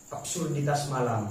absurditas malam.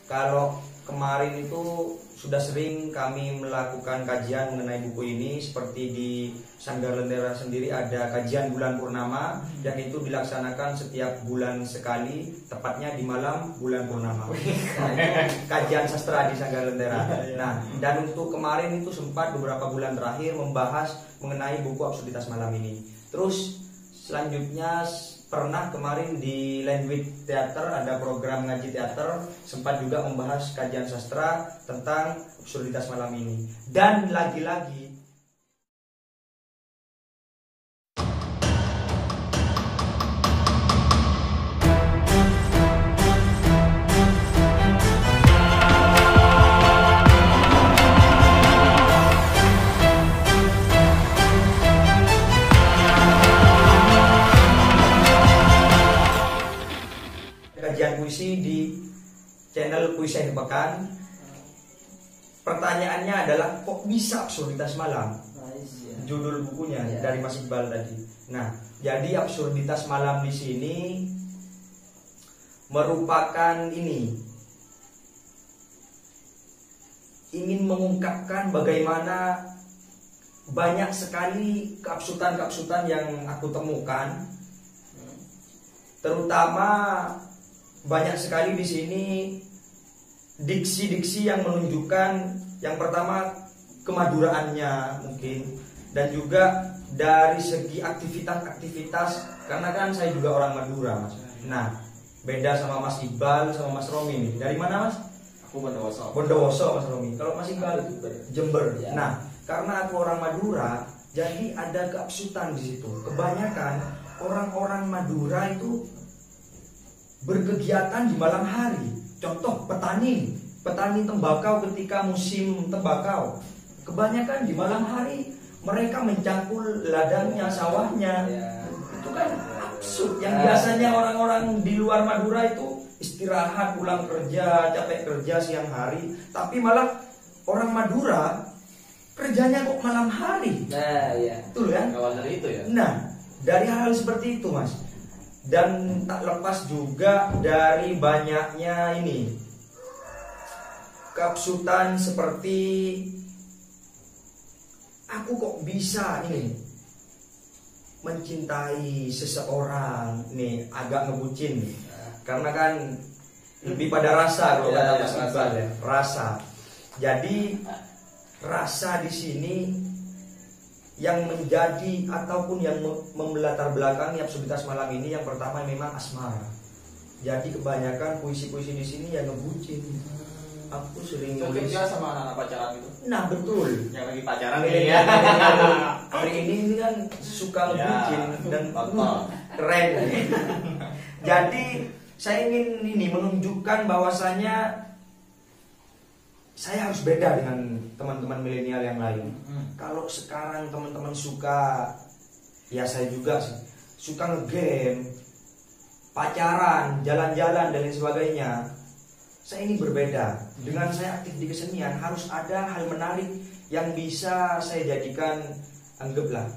Kalau kemarin itu sudah sering kami melakukan kajian mengenai buku ini, seperti di Sanggar Lentera sendiri ada kajian bulan purnama yang itu dilaksanakan setiap bulan sekali, tepatnya di malam bulan purnama. Nah, itu kajian sastra di Sanggar Lentera. Nah, dan untuk kemarin itu sempat beberapa bulan terakhir membahas mengenai buku absurditas malam ini. Terus selanjutnya pernah kemarin di Language Theater ada program ngaji teater, sempat juga membahas kajian sastra tentang absurditas malam ini. Dan lagi-lagi kajian puisi di channel Puisi Akhir Pekan. Pertanyaannya adalah kok bisa absurditas malam? Judul bukunya dari Mas Iqbal tadi. Nah, jadi absurditas malam di sini merupakan ini, ingin mengungkapkan bagaimana banyak sekali keabsurdan-keabsurdan yang aku temukan, terutama banyak sekali di sini diksi-diksi yang menunjukkan yang pertama kemaduraannya mungkin, dan juga dari segi aktivitas-aktivitas, karena kan saya juga orang Madura, Mas. Nah, beda sama Mas Iqbal sama Mas Romi nih. Dari mana, Mas? Aku Bondowoso. Bondowoso, Mas Romi. Kalau Mas Iqbal Jember. Nah, karena aku orang Madura, jadi ada keabsurdan di situ. Kebanyakan orang-orang Madura itu berkegiatan di malam hari. Contoh petani tembakau ketika musim tembakau, kebanyakan di malam hari mereka mencangkul ladangnya, sawahnya. Itu kan absurd. Yang biasanya orang-orang di luar Madura itu istirahat, pulang kerja, capek kerja siang hari, tapi malah orang Madura kerjanya kok malam hari. Nah, iya. Betul kan? Awal dari itu ya. Nah, dari hal seperti itu, Mas. Dan tak lepas juga dari banyaknya ini keabsurdan seperti aku kok bisa ini mencintai seseorang, nih agak ngebucin karena kan lebih pada rasa kalau kata Mas Iqbal ya, rasa. Jadi rasa di sini yang menjadi ataupun yang melatar belakangi absurditas malam ini, yang pertama memang asmara. Jadi kebanyakan puisi-puisi di sini yang ngebucin. Aku sering nulis sama anak-anak pacaran itu. Nah, betul. Yang lagi pacaran ini ya. Hari ini kan suka ngebucin dan keren. Jadi saya ingin ini menunjukkan bahwasanya saya harus beda dengan teman-teman milenial yang lain. Kalau sekarang teman-teman suka, ya saya juga sih, suka ngegame, pacaran, jalan-jalan dan lain sebagainya. Saya ini berbeda. Dengan saya aktif di kesenian, harus ada hal menarik yang bisa saya jadikan, anggaplah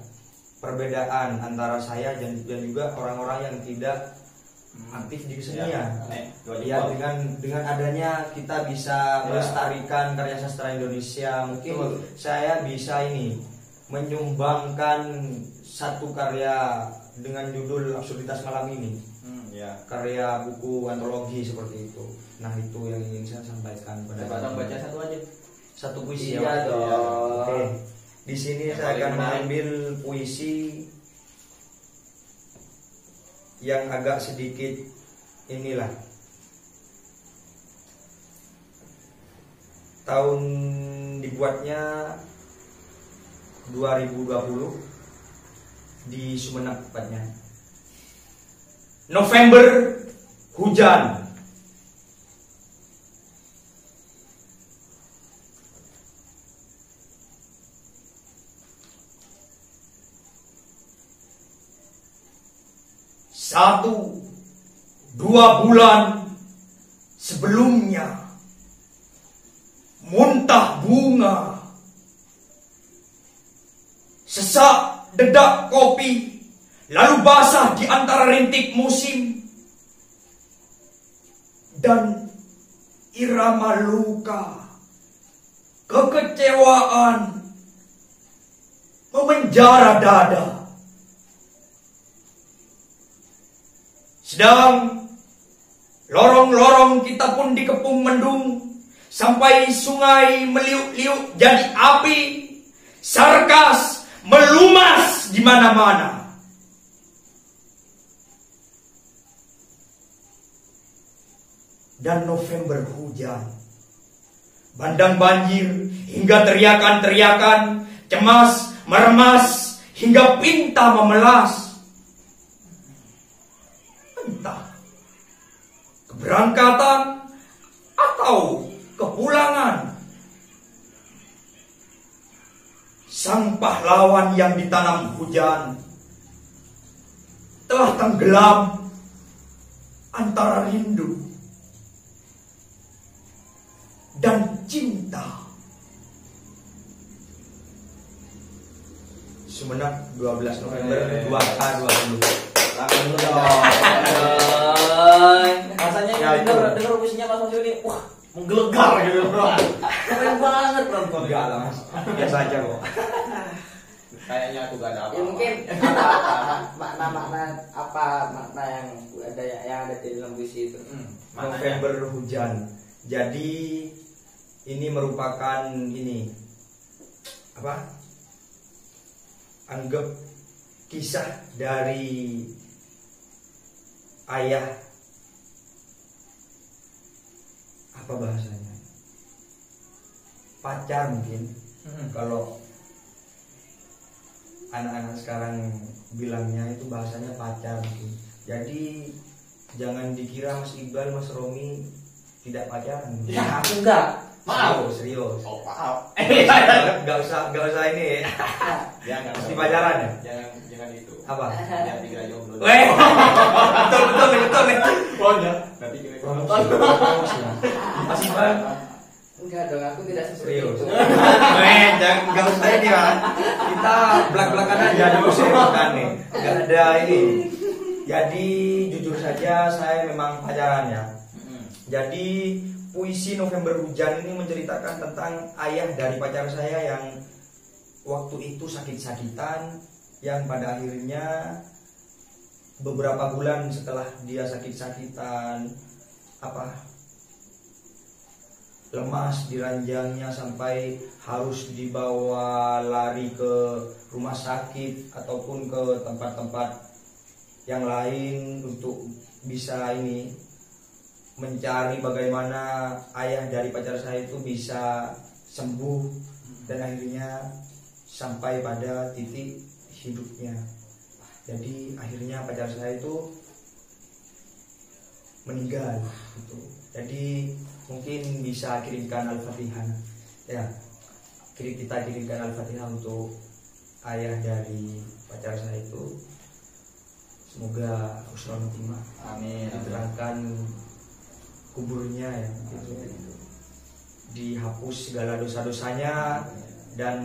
perbedaan antara saya dan juga orang-orang yang tidak aktif di kesenian. Ya, dengan adanya kita bisa melestarikan karya sastra Indonesia, mungkin saya bisa ini menyumbangkan satu karya dengan judul Absurditas Malam ini. Karya buku antologi seperti itu. Nah, itu yang ingin saya sampaikan pada Abang baca satu aja. Satu puisi ya. Oke. Di sini saya akan mengambil puisi yang agak sedikit inilah, tahun dibuatnya 2020 di Sumeneb tepatnya. November hujan. Satu, 2 bulan sebelumnya muntah bunga, sesak dedak kopi, lalu basah di antara rintik musim. dan irama luka, kekecewaan memenjara dada. Sedang lorong-lorong kita pun dikepung mendung, sampai sungai meliuk-liuk jadi api, sarkas melumas di mana-mana. Dan November hujan, bandang banjir hingga teriakan-teriakan, cemas, meremas hingga pinta memelas. Entah keberangkatan atau kepulangan, sang pahlawan yang ditanam hujan telah tenggelam antara rindu dan cinta. Sumenep 12 November 2020. Rasanya Ya, denger puisinya Mas Mas ini, wah, menggelegar gitu. Keren banget penonton. Enggak lah Mas, biasa aja kok. Kayaknya aku gak ada apa-apa. Ya mungkin apa makna yang ada di dalam puisi itu. November hujan. Jadi ini merupakan anggap kisah dari ayah, apa bahasanya, pacar mungkin. Kalau anak-anak sekarang bilangnya itu bahasanya pacar mungkin. Jadi jangan dikira Mas Iqbal, Mas Romi tidak pacaran. Ya, aku enggak. Maaf. Serius. Oh, maaf. Gak usah ini. Jangan Mesti pacaran ya? Jangan itu. Apa? Jangan dikira jomblo. Weh, betul. Oh ya, nanti kira Mas Iqbal, Enggak dong, aku tidak seperti serius. itu. Gak usah ini ya. Kita belak-belakan aja dulu seriusan nih. Gak ada ini. Jadi jujur saja saya memang pacaran ya. Jadi puisi November Hujan ini menceritakan tentang ayah dari pacar saya yang waktu itu sakit-sakitan, yang pada akhirnya beberapa bulan setelah dia sakit-sakitan lemas di ranjangnya sampai harus dibawa lari ke rumah sakit ataupun ke tempat-tempat yang lain untuk bisa mencari bagaimana ayah dari pacar saya itu bisa sembuh dan akhirnya sampai pada titik hidupnya. Jadi akhirnya pacar saya itu meninggal gitu. Jadi mungkin bisa kirimkan Al-Fatihah ya. Kita kirimkan Al-Fatihah untuk ayah dari pacar saya itu. Semoga husnul khotimah. Amin. Diterangkan kuburnya ya gitu. Dihapus segala dosa-dosanya dan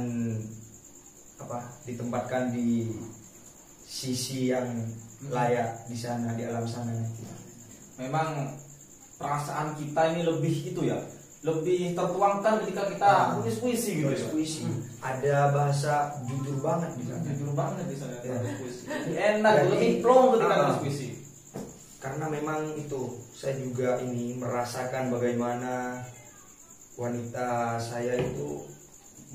ditempatkan di sisi yang layak di sana, di alam sana nanti. Memang perasaan kita ini lebih lebih tertuangkan ketika kita tulis puisi gitu ya. Puisi. Ada bahasa jujur banget di sana. Jujur banget di sana Ya. tulis puisi. Enak, Jadi, lebih plong ketika tulis puisi. Karena memang itu saya juga merasakan bagaimana wanita saya itu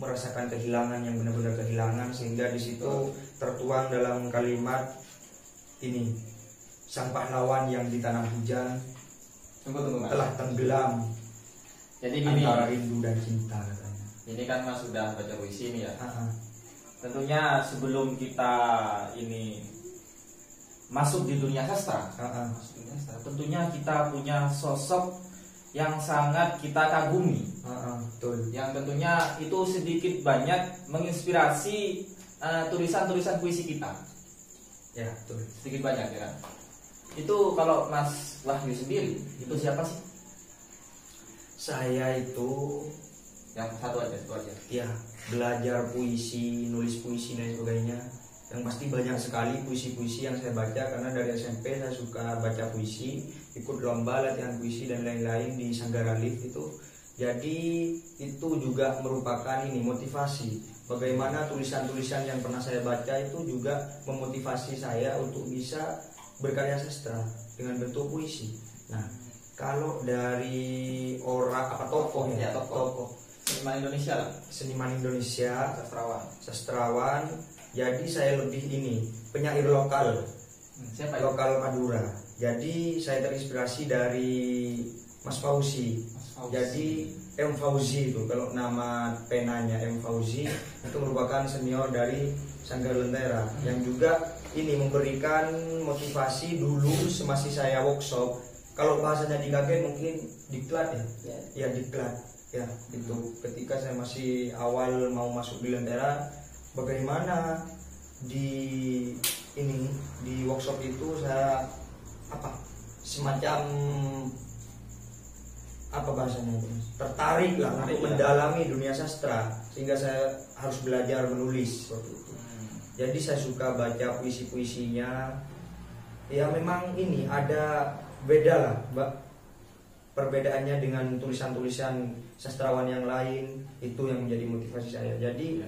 merasakan kehilangan yang benar-benar kehilangan, sehingga di situ tertuang dalam kalimat ini, sang pahlawan yang ditanam hujan Tunggu Mas. telah tenggelam Jadi gini, antara rindu dan cinta katanya. ini kan Mas sudah baca puisi ini ya. Ah, Tentunya sebelum kita masuk di dunia sastra, tentunya kita punya sosok yang sangat kita kagumi, betul. yang tentunya itu sedikit banyak menginspirasi tulisan-tulisan puisi kita, Ya, betul. sedikit banyak ya kan. Itu kalau Mas Wahyu sendiri, itu siapa sih? Saya itu Yang satu aja. ya belajar puisi, nulis puisi dan sebagainya. Yang pasti banyak sekali puisi-puisi yang saya baca, karena dari SMP saya suka baca puisi. ikut lomba latihan puisi dan lain-lain di Sanggara Live itu. Jadi itu juga merupakan ini motivasi. Bagaimana tulisan-tulisan yang pernah saya baca itu juga memotivasi saya untuk bisa berkarya sastra dengan bentuk puisi. Nah, kalau dari orang apa tokoh ya, tokoh seniman Indonesia lah, seniman Indonesia, sastrawan. Jadi saya lebih ini penyair lokal, Siapa lokal Madura. Jadi saya terinspirasi dari Mas Fauzi. Jadi M Fauzi itu kalau nama penanya M Fauzi itu merupakan senior dari Sanggar Lentera yang juga ini memberikan motivasi dulu semasa saya workshop. Kalau bahasanya di KG mungkin diklat ya diklat ya itu. Ketika saya masih awal mau masuk di Lentera, bagaimana di workshop itu saya semacam bahasanya tertarik lah untuk mendalami dunia sastra, sehingga saya harus belajar menulis seperti itu. Jadi saya suka baca puisi-puisinya. Ya memang ini ada beda lah perbedaannya dengan tulisan-tulisan sastrawan yang lain, itu yang menjadi motivasi saya. Jadi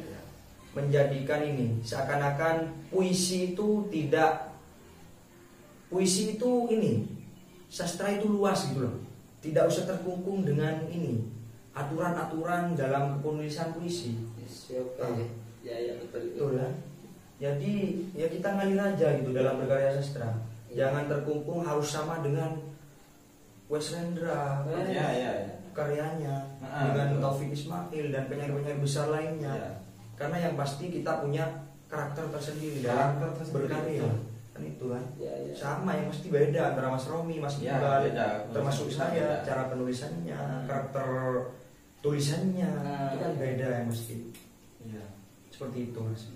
menjadikan ini seakan-akan puisi itu sastra itu luas gitu loh. Tidak usah terkungkung dengan ini aturan-aturan dalam penulisan puisi. Ya betul. Betul kan? Jadi ya kita ngalir aja gitu dalam berkarya sastra. Jangan terkungkung harus sama dengan Wes Rendra karyanya, dengan Taufik Ismail dan penyair-penyair besar lainnya. Karena yang pasti kita punya karakter tersendiri dalam berkarya. Kan itu kan sama yang mesti beda antara Mas Romi, Mas Iqbal, termasuk saya, cara penulisannya, karakter tulisannya itu kan beda yang mesti seperti itu Mas.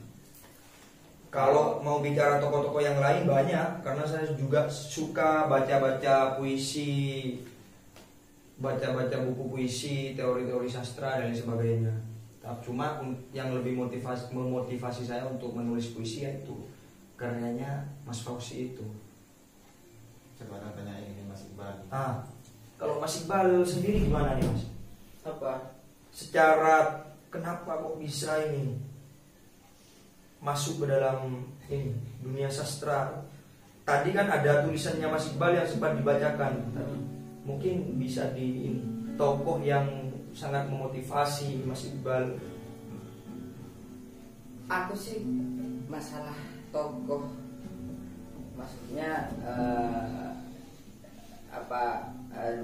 Kalau mau bicara tokoh-tokoh yang lain banyak, karena saya juga suka baca-baca puisi, baca-baca buku puisi, teori-teori sastra dan sebagainya. Cuma yang lebih memotivasi saya untuk menulis puisi yaitu karyanya Mas Fauzi itu. Coba tanya ini Mas Iqbal. Kalau Mas Iqbal sendiri gimana nih Mas? Secara kenapa kok bisa ini masuk ke dalam ini dunia sastra? Tadi kan ada tulisannya Mas Iqbal yang sempat dibacakan. Mungkin bisa di ini tokoh yang sangat memotivasi Mas Iqbal. Aku sih masalah tokoh, maksudnya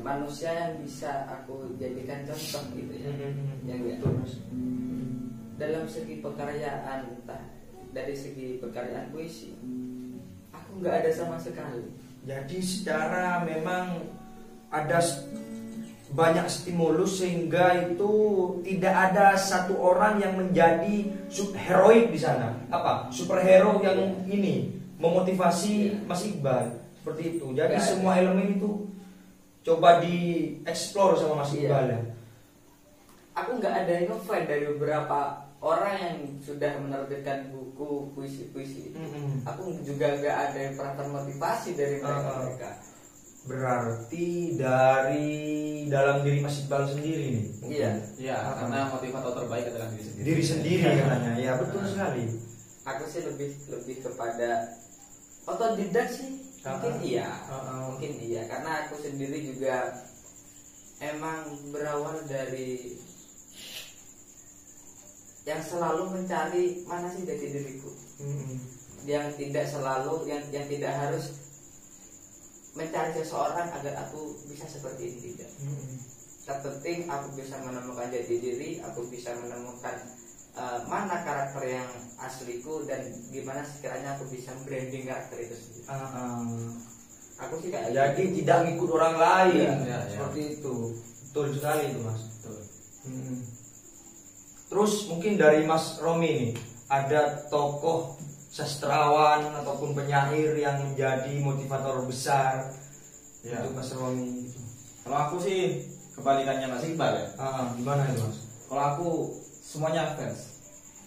manusia yang bisa aku jadikan contoh gitu ya, yang dalam segi pekerjaan, entah dari segi pekerjaan puisi, aku nggak ada sama sekali. Jadi secara memang ada banyak stimulus sehingga itu tidak ada satu orang yang menjadi heroik di sana. Superhero yang ini memotivasi Mas Iqbal seperti itu. Jadi semua elemen itu coba dieksplor sama Mas Iqbal ya. Aku nggak ada yang ngefans dari beberapa orang yang sudah menerbitkan buku puisi-puisi. Aku juga nggak ada yang pernah termotivasi dari mereka. Berarti dari dalam diri Mas Iqbal sendiri nih. Iya, karena motivator terbaik adalah diri sendiri. Diri sendiri katanya. Ya betul sekali. Aku sih lebih kepada otodidak sih. Mungkin iya, karena aku sendiri juga emang berawal dari yang selalu mencari mana sih jati diriku. Yang tidak selalu, yang tidak harus mencari seseorang agar aku bisa seperti ini, tidak. Terpenting aku bisa menemukan jati diri, aku bisa menemukan mana karakter yang asliku dan gimana sekiranya aku bisa branding karakter itu sendiri. Aku sih kayak jadi tidak ngikut orang lain seperti itu. Betul sekali itu Mas. Terus mungkin dari Mas Romi nih, ada tokoh sastrawan ataupun penyair yang menjadi motivator besar untuk Mas Romi. Kalau aku sih kebalikannya Mas Iqbal ya. Gimana itu Mas? Kalau aku semuanya fans.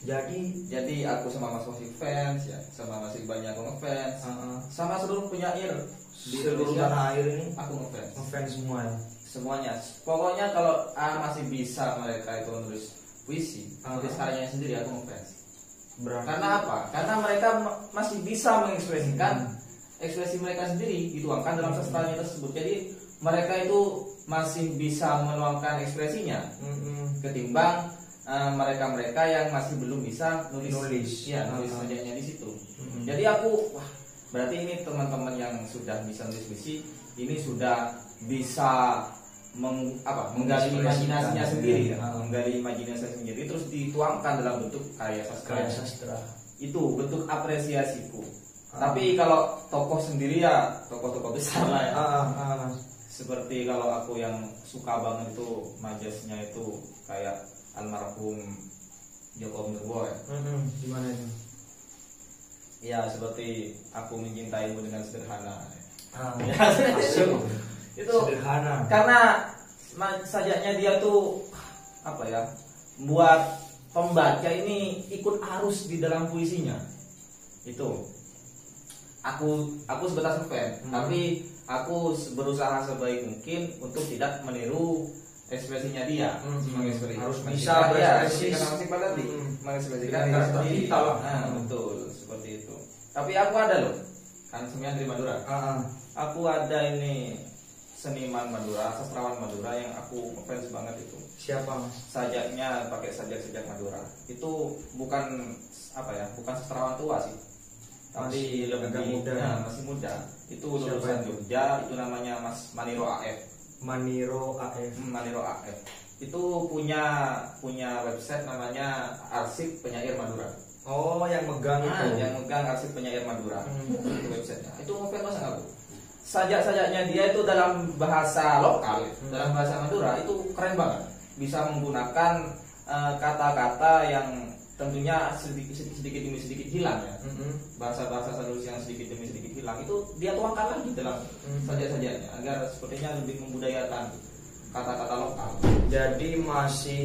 Jadi aku sama Mas Fauzi fans ya, sama Mas Iqbalnya aku ngefans, sama seluruh penyair di seluruh Indonesia, tanah air ini aku ngefans semua ya. semuanya. Pokoknya kalau masih bisa mereka itu nulis puisi, nulis karyanya sendiri, aku ngefans. Berarti Karena apa? Karena mereka masih bisa mengekspresikan ekspresi mereka sendiri dituangkan dalam sastranya tersebut. Jadi mereka itu masih bisa menuangkan ekspresinya ketimbang mereka-mereka yang masih belum bisa nulis sajaknya di situ. Jadi aku berarti ini teman-teman yang sudah bisa nulis puisi ini sudah bisa menggali imajinasinya sendiri, menggali imajinasinya sendiri terus dituangkan dalam bentuk karya sastra. Itu bentuk apresiasiku. Tapi kalau tokoh sendiri ya tokoh-tokoh besar lah ya. Seperti kalau aku yang suka banget itu majasnya itu kayak almarhum Joko Nurbo ya. Gimana itu? Ya seperti aku mencintaimu dengan sederhana. Itu sederhana. Karena sajaknya dia tuh buat pembaca ini ikut arus di dalam puisinya. Itu aku sebatas fan, tapi aku berusaha sebaik mungkin untuk tidak meniru ekspresinya dia. Harus bisa berekspresi mengekspresikan diri kita lah. Betul seperti itu. Tapi aku ada loh, kan semuanya dari Madura. Aku ada ini seniman Madura, sastrawan Madura yang aku fans banget itu. Siapa Mas? Sajaknya pakai sajak-sajak Madura. Itu bukan bukan sastrawan tua sih. Tapi lebih muda. Masih muda. Itu lulusan Jogja, itu namanya Mas Maniro AF. Maniro AF. Itu punya website namanya Arsip Penyair Madura. Oh, yang megang itu. Yang megang Arsip Penyair Madura. Itu websitenya. Itu ngefans banget aku. Sajak-sajaknya dia itu dalam bahasa lokal, dalam bahasa Madura itu keren banget. Bisa menggunakan kata-kata yang tentunya sedikit demi sedikit hilang ya. Bahasa-bahasa Sanusi yang sedikit demi sedikit hilang itu dia tuangkan lagi dalam sajak-sajaknya agar sepertinya lebih membudayakan kata-kata lokal. Jadi masih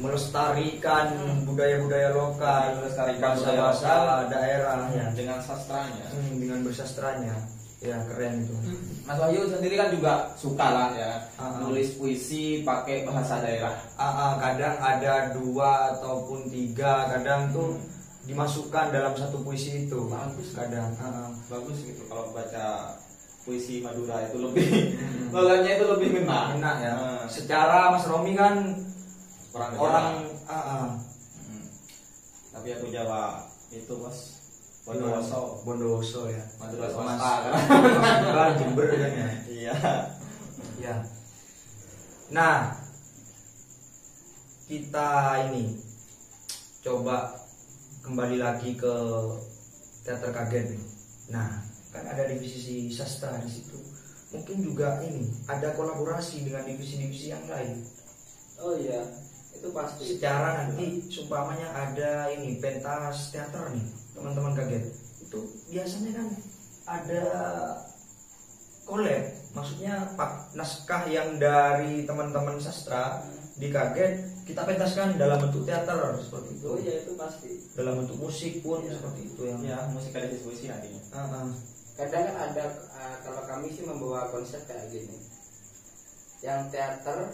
melestarikan budaya-budaya lokal, melestarikan bahasa-bahasa daerah ya. Dengan sastranya, dengan bersastranya. Ya keren itu. Mas Wahyu sendiri kan juga suka lah ya nulis puisi pakai bahasa daerah. Kadang ada 2 ataupun 3, kadang tuh dimasukkan dalam satu puisi itu. Bagus kadang. Bagus gitu kalau baca puisi Madura itu lebih logatnya itu lebih ngena ya. Secara Mas Romi kan orang tapi aku Jawa itu Mas Bondowoso ya. Madura swasta kan Jember kan ya. Iya. Nah, kita ini coba kembali lagi ke teater kaget nih. Nah, kan ada divisi sastra di situ. Mungkin juga ini ada kolaborasi dengan divisi-divisi yang lain. Oh iya, itu pasti. Secara nanti sumpamanya ada ini pentas teater nih, teman-teman kaget. Itu biasanya kan ada collab, maksudnya naskah yang dari teman-teman sastra di kaget kita pentaskan dalam bentuk teater seperti itu. Oh iya, itu pasti. Dalam bentuk musik pun seperti itu ya musikalisasi puisi nantinya. Kadang kan ada kalau kami sih membawa konsep kayak gini. Yang teater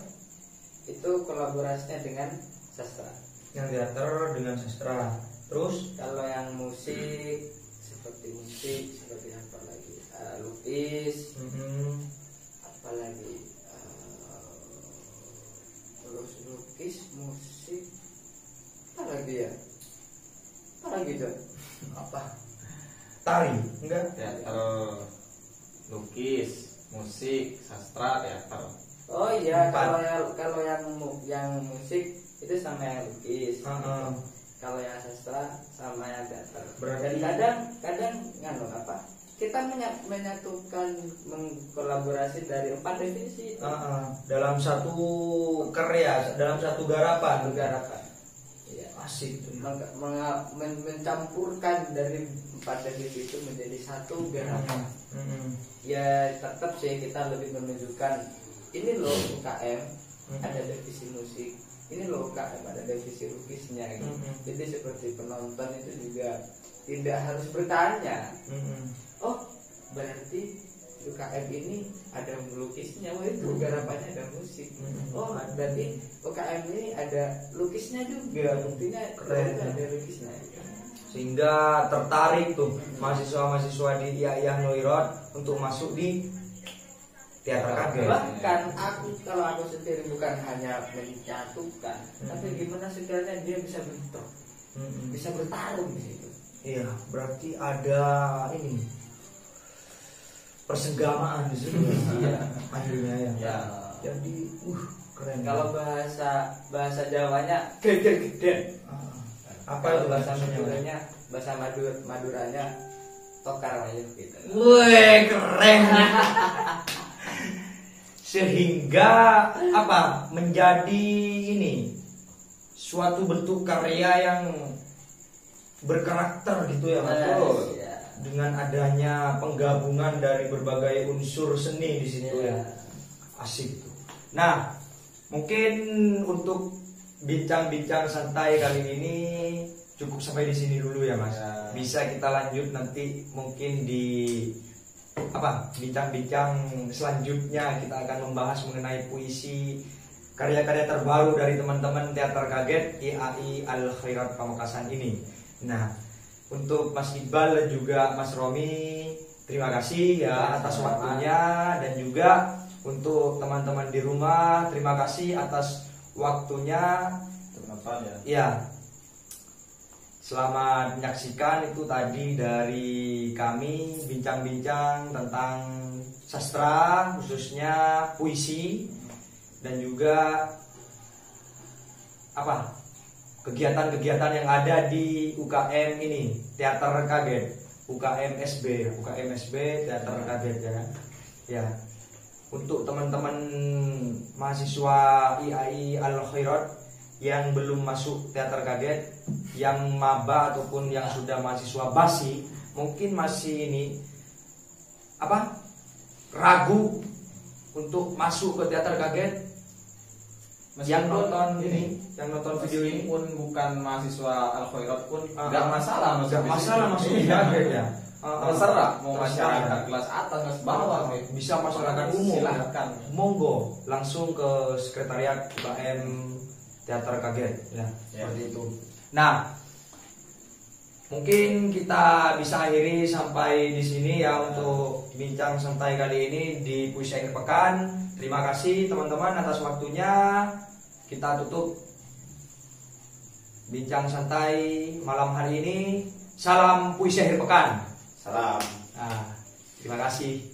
itu kolaborasinya dengan sastra. Yang teater dengan sastra. Terus kalau yang musik seperti apa lagi? Lukis. Apa lagi? Lukis, musik. Apa lagi ya? Apa lagi tuh? Apa? Tari, enggak? Teater, lukis, musik, sastra, teater. Oh iya, kalau yang musik itu sama yang lukis. Kalau yang sastra sama yang teater. Berarti kadang kita menyatukan mengkolaborasi dari 4 divisi itu. Dalam satu karya, dalam satu garapan. Iya. Asik tuh. Mencampurkan dari 4 divisi itu menjadi satu garapan. Ya tetap sih kita lebih menunjukkan ini loh UKM ada divisi musik, ini loh UKM ada divisi lukisnya gitu. Jadi seperti penonton itu juga tidak harus bertanya, oh berarti UKM ini ada melukisnya, wah itu garapannya ada musik. Oh berarti UKM ini ada lukisnya juga, buktinya Keren. ada lukisnya. Sehingga tertarik tuh mahasiswa-mahasiswa di IAIN Noirot untuk masuk di teater kaget. Bahkan kalau aku sendiri bukan hanya mencatukan, tapi gimana sebenarnya dia bisa bentrok, bisa bertarung di situ. Iya, berarti ada ini persegamaan di situ. Iya. Akhirnya ya. Ya. Jadi, keren. Kalau bahasa Jawanya geger-geder. Apa Kalau itu bahasa bahasanya? Maduranya, bahasa Maduranya tokar aja gitu. Wih, keren. Sehingga apa? Menjadi ini suatu bentuk karya yang berkarakter gitu ya, Mas. Iya. Dengan adanya penggabungan dari berbagai unsur seni di situ ya. Asik tuh. Nah, mungkin untuk bincang-bincang santai kali ini cukup sampai di sini dulu ya, Mas. Ya. Bisa kita lanjut nanti mungkin di bincang-bincang selanjutnya kita akan membahas mengenai puisi karya-karya terbaru dari teman-teman teater kaget IAI Al Khairat Pamekasan ini. Nah, untuk Mas Iqbal dan juga Mas Romi, terima kasih ya atas waktunya, dan juga untuk teman-teman di rumah, terima kasih atas waktunya. Penonton ya. Ya, selamat menyaksikan. Itu tadi dari kami bincang-bincang tentang sastra, khususnya puisi, dan juga kegiatan-kegiatan yang ada di UKM ini, teater kaget, UKM SB teater kaget ya. Ya, untuk teman-teman mahasiswa IAI Al Khairat yang belum masuk teater kaget, yang maba ataupun yang sudah mahasiswa basi, mungkin masih ini ragu untuk masuk ke teater kaget. Yang nonton video ini pun bukan mahasiswa Al Khairat pun nggak masalah masuk di kaget ya. Terserah mau Terserah. masyarakat kelas atas kelas bawah Bisa masyarakat umum ya. silahkan. Monggo langsung ke sekretariat UKM Teater Kaget ya, seperti itu. Nah, mungkin kita bisa akhiri sampai di sini ya untuk bincang santai kali ini di Puisi Akhir Pekan. Terima kasih teman-teman atas waktunya. Kita tutup bincang santai malam hari ini. Salam Puisi Akhir Pekan. Salam. Nah, terima kasih.